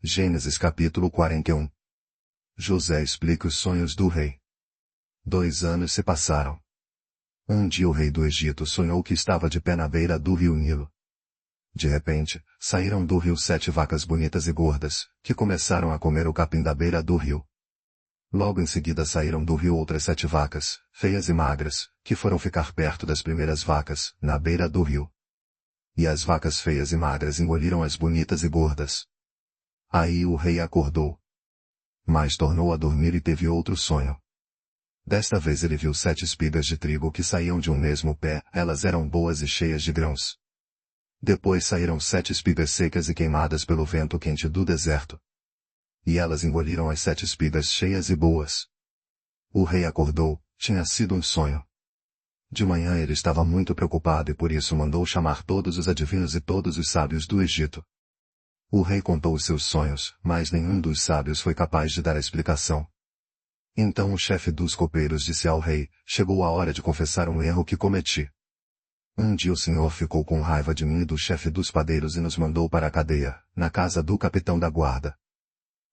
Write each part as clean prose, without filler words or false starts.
Gênesis capítulo 41. José explica os sonhos do rei. 2 anos se passaram. Um dia o rei do Egito sonhou que estava de pé na beira do rio Nilo. De repente, saíram do rio 7 vacas bonitas e gordas, que começaram a comer o capim da beira do rio. Logo em seguida saíram do rio outras 7 vacas, feias e magras, que foram ficar perto das primeiras vacas, na beira do rio. E as vacas feias e magras engoliram as bonitas e gordas. Aí o rei acordou. Mas tornou a dormir e teve outro sonho. Desta vez ele viu 7 espigas de trigo que saíam de um mesmo pé, elas eram boas e cheias de grãos. Depois saíram 7 espigas secas e queimadas pelo vento quente do deserto. E elas engoliram as 7 espigas cheias e boas. O rei acordou, tinha sido um sonho. De manhã ele estava muito preocupado e por isso mandou chamar todos os adivinhos e todos os sábios do Egito. O rei contou os seus sonhos, mas nenhum dos sábios foi capaz de dar a explicação. Então o chefe dos copeiros disse ao rei, chegou a hora de confessar um erro que cometi. Um dia o senhor ficou com raiva de mim e do chefe dos padeiros e nos mandou para a cadeia, na casa do capitão da guarda.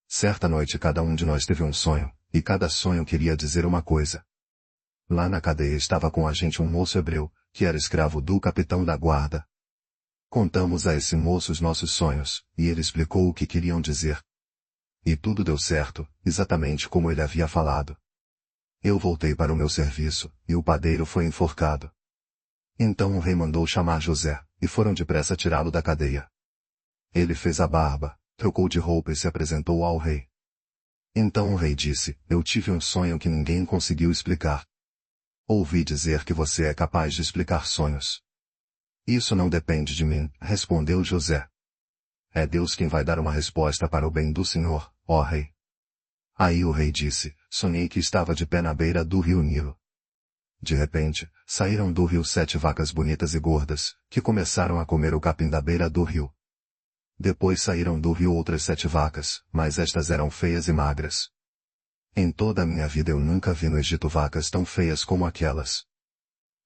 Certa noite cada um de nós teve um sonho, e cada sonho queria dizer uma coisa. Lá na cadeia estava com a gente um moço hebreu, que era escravo do capitão da guarda. Contamos a esse moço os nossos sonhos, e ele explicou o que queriam dizer. E tudo deu certo, exatamente como ele havia falado. Eu voltei para o meu serviço, e o padeiro foi enforcado. Então o rei mandou chamar José, e foram depressa tirá-lo da cadeia. Ele fez a barba, trocou de roupa e se apresentou ao rei. Então o rei disse, eu tive um sonho que ninguém conseguiu explicar. Ouvi dizer que você é capaz de explicar sonhos. Isso não depende de mim, respondeu José. É Deus quem vai dar uma resposta para o bem do Senhor, ó rei. Aí o rei disse, sonhei que estava de pé na beira do rio Nilo. De repente, saíram do rio 7 vacas bonitas e gordas, que começaram a comer o capim da beira do rio. Depois saíram do rio outras 7 vacas, mas estas eram feias e magras. Em toda a minha vida eu nunca vi no Egito vacas tão feias como aquelas.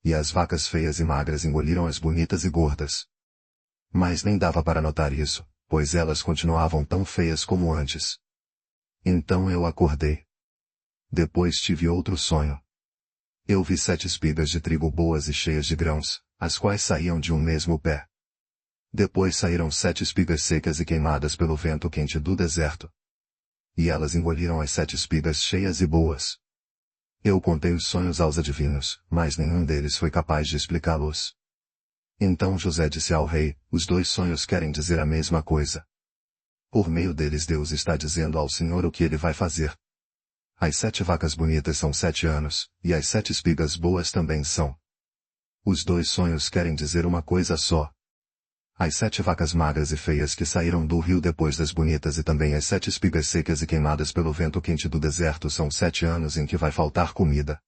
E as vacas feias e magras engoliram as bonitas e gordas. Mas nem dava para notar isso, pois elas continuavam tão feias como antes. Então eu acordei. Depois tive outro sonho. Eu vi 7 espigas de trigo boas e cheias de grãos, as quais saíam de um mesmo pé. Depois saíram 7 espigas secas e queimadas pelo vento quente do deserto. E elas engoliram as 7 espigas cheias e boas. Eu contei os sonhos aos adivinhos, mas nenhum deles foi capaz de explicá-los. Então José disse ao rei, os 2 sonhos querem dizer a mesma coisa. Por meio deles Deus está dizendo ao Senhor o que ele vai fazer. As 7 vacas bonitas são 7 anos, e as 7 espigas boas também são. Os 2 sonhos querem dizer uma coisa só. As 7 vacas magras e feias que saíram do rio depois das bonitas e também as 7 espigas secas e queimadas pelo vento quente do deserto são 7 anos em que vai faltar comida.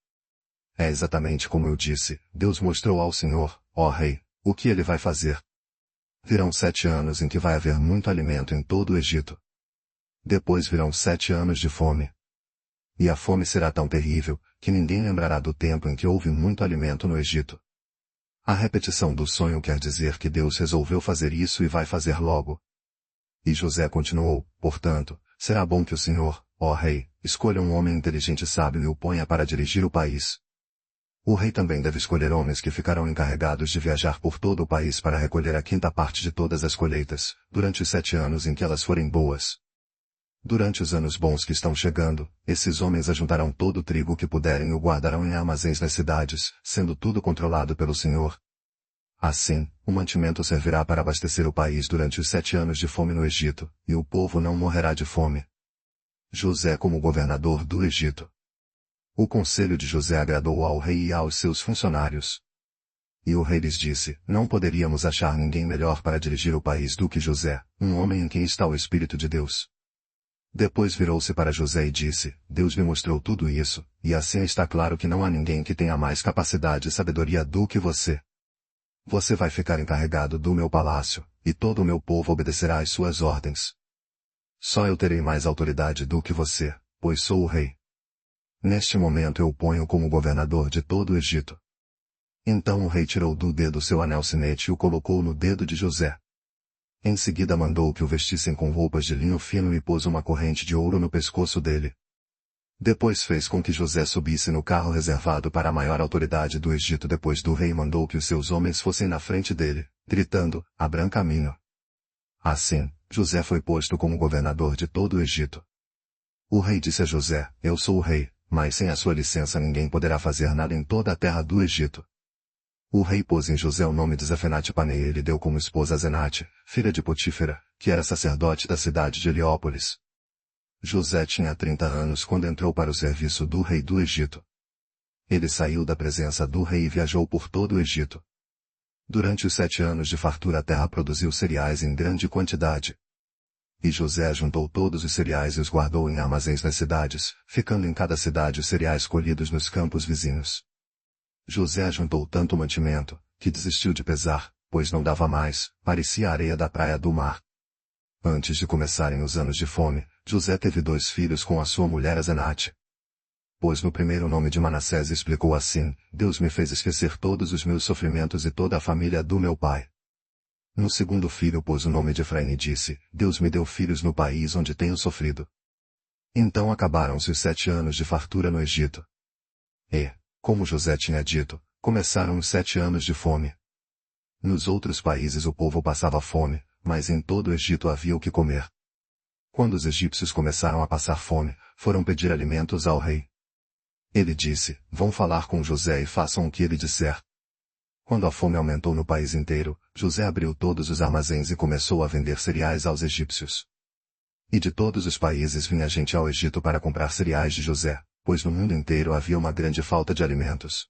É exatamente como eu disse, Deus mostrou ao Senhor, ó rei, o que ele vai fazer. Virão 7 anos em que vai haver muito alimento em todo o Egito. Depois virão 7 anos de fome. E a fome será tão terrível, que ninguém lembrará do tempo em que houve muito alimento no Egito. A repetição do sonho quer dizer que Deus resolveu fazer isso e vai fazer logo. E José continuou, portanto, será bom que o Senhor, ó rei, escolha um homem inteligente e sábio e o ponha para dirigir o país. O rei também deve escolher homens que ficarão encarregados de viajar por todo o país para recolher a 5ª parte de todas as colheitas, durante os 7 anos em que elas forem boas. Durante os anos bons que estão chegando, esses homens ajuntarão todo o trigo que puderem e o guardarão em armazéns nas cidades, sendo tudo controlado pelo Senhor. Assim, o mantimento servirá para abastecer o país durante os 7 anos de fome no Egito, e o povo não morrerá de fome. José como governador do Egito. O conselho de José agradou ao rei e aos seus funcionários. E o rei lhes disse, não poderíamos achar ninguém melhor para dirigir o país do que José, um homem em quem está o Espírito de Deus. Depois virou-se para José e disse, Deus me mostrou tudo isso, e assim está claro que não há ninguém que tenha mais capacidade e sabedoria do que você. Você vai ficar encarregado do meu palácio, e todo o meu povo obedecerá às suas ordens. Só eu terei mais autoridade do que você, pois sou o rei. Neste momento eu o ponho como governador de todo o Egito. Então o rei tirou do dedo seu anel sinete e o colocou no dedo de José. Em seguida mandou que o vestissem com roupas de linho fino e pôs uma corrente de ouro no pescoço dele. Depois fez com que José subisse no carro reservado para a maior autoridade do Egito depois do rei e mandou que os seus homens fossem na frente dele, gritando, abram caminho. Assim, José foi posto como governador de todo o Egito. O rei disse a José, eu sou o rei, mas sem a sua licença ninguém poderá fazer nada em toda a terra do Egito. O rei pôs em José o nome de Zafenate-Paneia e lhe deu como esposa Asenate, filha de Potífera, que era sacerdote da cidade de Heliópolis. José tinha 30 anos quando entrou para o serviço do rei do Egito. Ele saiu da presença do rei e viajou por todo o Egito. Durante os 7 anos de fartura a terra produziu cereais em grande quantidade. E José juntou todos os cereais e os guardou em armazéns nas cidades, ficando em cada cidade os cereais colhidos nos campos vizinhos. José juntou tanto mantimento, que desistiu de pesar, pois não dava mais, parecia a areia da praia do mar. Antes de começarem os anos de fome, José teve 2 filhos com a sua mulher Asenate. Pois no primeiro nome de Manassés explicou assim, Deus me fez esquecer todos os meus sofrimentos e toda a família do meu pai. No segundo filho pôs o nome de Efraim e disse, Deus me deu filhos no país onde tenho sofrido. Então acabaram-se os 7 anos de fartura no Egito. E, como José tinha dito, começaram os 7 anos de fome. Nos outros países o povo passava fome, mas em todo o Egito havia o que comer. Quando os egípcios começaram a passar fome, foram pedir alimentos ao rei. Ele disse, vão falar com José e façam o que ele disser. Quando a fome aumentou no país inteiro, José abriu todos os armazéns e começou a vender cereais aos egípcios. E de todos os países vinha gente ao Egito para comprar cereais de José, pois no mundo inteiro havia uma grande falta de alimentos.